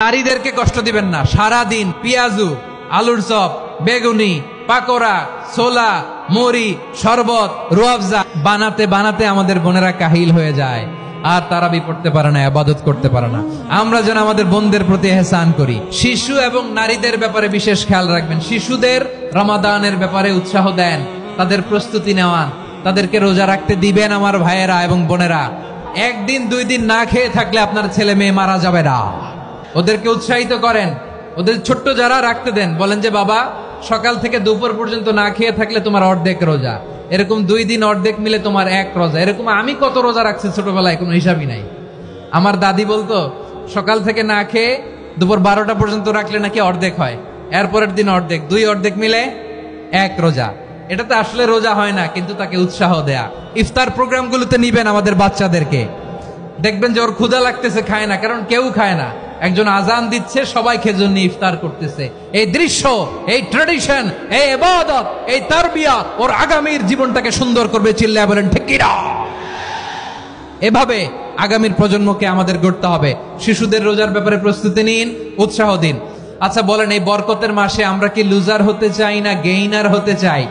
নারীদেরকে কষ্ট দিবেন না। সারা দিন পেঁয়াজু, আলুর চপ, বেগুনি, পাকোড়া, ছোলা, মুড়ি, শরবত, রুয়াবজা বানাতে বানাতে আমাদের বোনেরা কাহিল হয়ে যায়, আর তারাবি পড়তে পারে না, ইবাদত করতে পারে না। আমরা যেন আমাদের বোনদের প্রতি ইহসান করি। শিশু এবং নারীদের ব্যাপারে বিশেষ খেয়াল রাখবেন। শিশুদের রমাদানের ব্যাপারে উৎসাহ দেন, তাদের প্রস্তুতি নেওয়ান, তাদেরকে রোজা রাখতে দিবেন। আমার ভাইয়েরা এবং বোনেরা, একদিন দুই দিন না খেয়ে থাকলে আপনার ছেলে মেয়ে মারা যাবে না। ওদেরকে উৎসাহিত করেন, ওদের ছোট্ট যারা রাখতে দেন, বলেন যে বাবা সকাল থেকে দুপুর পর্যন্ত না খেয়ে থাকলে তোমার অর্ধেক রোজা, এরকম 2 দিন অর্ধেক মিলে তোমার 1 রোজা। এরকম আমি কত রোজা রাখছি ছোটবেলায় কোনো হিসাবই নাই। আমার দাদি বলতো সকাল থেকে না খেয়ে দুপুর 12টা পর্যন্ত রাখলে নাকি অর্ধেক হয়, এরপরের দিন অর্ধেক, 2 অর্ধেক মিলে 1 রোজা। এটা তো আসলে রোজা হয় না, কিন্তু তাকে উৎসাহ দেয়া। ইফতার প্রোগ্রামগুলোতে নিবেন আমাদের বাচ্চাদেরকে, দেখবেন যে ওর ক্ষুধা লাগতেছে, খায় না, কারণ কেউ খায় না। একজন আজান দিচ্ছে, সবাই খেজুর নিয়ে ইফতার করতেছে। এই দৃশ্য, এই ট্র্যাডিশন, এই ইবাদত, এই তারবিয়া ওর আগামীর জীবনটাকে সুন্দর করবে। চিল্লায় বলেন ঠিক কি না? এভাবে আগামীর প্রজন্মকে আমাদের গড়তে হবে। শিশুদের রোজার ব্যাপারে প্রস্তুতি নিন, উৎসাহ দিন। আচ্ছা বলেন, এই বরকতের মাসে আমরা কি লুজার হতে চাই না গেইনার হতে চাই?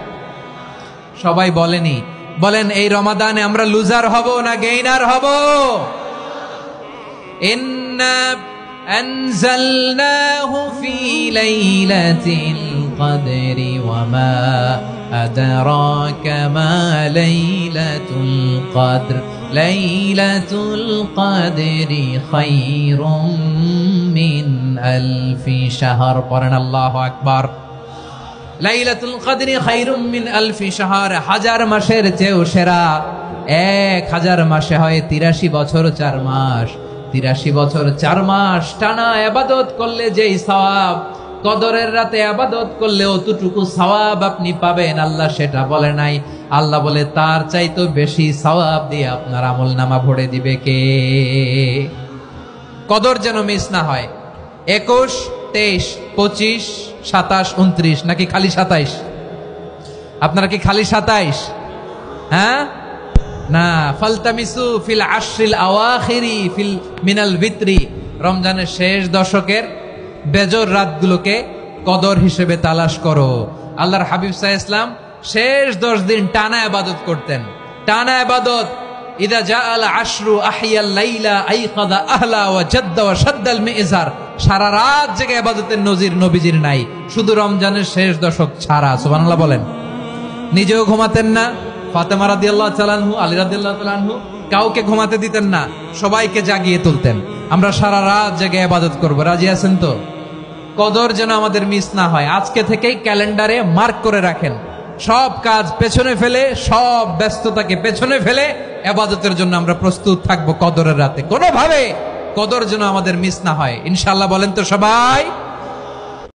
সবাই বলেনি, বলেন এই রমাদানে আমরা লুজার হব না গেইনার হব? ইন্না আনজালনাহু ফি লাইলাতিল কদরি ওয়া মা আদরাকা মা লাইলাতুল কদর লাইলাতুল কদরি খায়রুম মিন আলফি শাহর। পড়েন আল্লাহু আকবার। লাইলাতুল কদরি খায়রুম মিন আলফি শাহর, 1000 মাসের চেয়েও সেরা। 1000 মাসে হয় 83 বছর 4 মাস। 83 বছর 4 মাস টানা ইবাদত করলে যেই সওয়াব, কদরের রাতে ইবাদত করলে অতটুকু সওয়াব আপনি পাবেন, আল্লাহ সেটা বলে নাই। আল্লাহ বলে তার চাইতে বেশি সওয়াব দিয়ে আপনার আমলনামা ভরে দিবে কে? কদর যেন মিস না হয়। 21, 23, 25, 27, 29 নাকি খালি 27? আপনারা কি খালি 27? হ্যাঁ না, ফালতামিসু ফিল আশরিল আওয়াখিরি ফিল মিনাল ভিতরি, রমজানের শেষ দশকের বেজর রাতগুলোকে কদর হিসেবে তালাশ করো। আল্লাহর হাবিব সাল্লাল্লাহু আলাইহি ওয়াসাল্লাম শেষ 10 দিন টানা ইবাদত করতেন, টানা ইবাদত। ইদা জাআল আশরু আহিয়াল লাইলা আইকাদা আহলা ওয়া জাদ্দা ওয়া শাদ্দাল মিজার। সারা রাত জেগে ইবাদতের নজির নবীজির নাই, শুধু রমজানের শেষ দশক ছাড়া। সুবহানাল্লাহ বলেন। নিজেও ঘুমাতেন না, ফাতেমা রাদিয়াল্লাহু তাআলা আনহু, আলী রাদিয়াল্লাহু তাআলা আনহু কাউকে ঘুমাতে দিতেন না, সবাইকে জাগিয়ে তুলতেন। আমরা সারা রাত জেগে ইবাদত করব, রাজি আছেন তো? কদর যেন আমাদের মিস না হয়। আজকে থেকেই ক্যালেন্ডারে মার্ক করে রাখেন, সব কাজ পেছনে ফেলে, সব ব্যস্ততাকে পেছনে ফেলে ইবাদতের জন্য আমরা প্রস্তুত থাকবো কদরের রাতে। কোনোভাবে কদর যেন আমাদের মিস না হয়, ইনশাআল্লাহ। বলেন তো সবাই?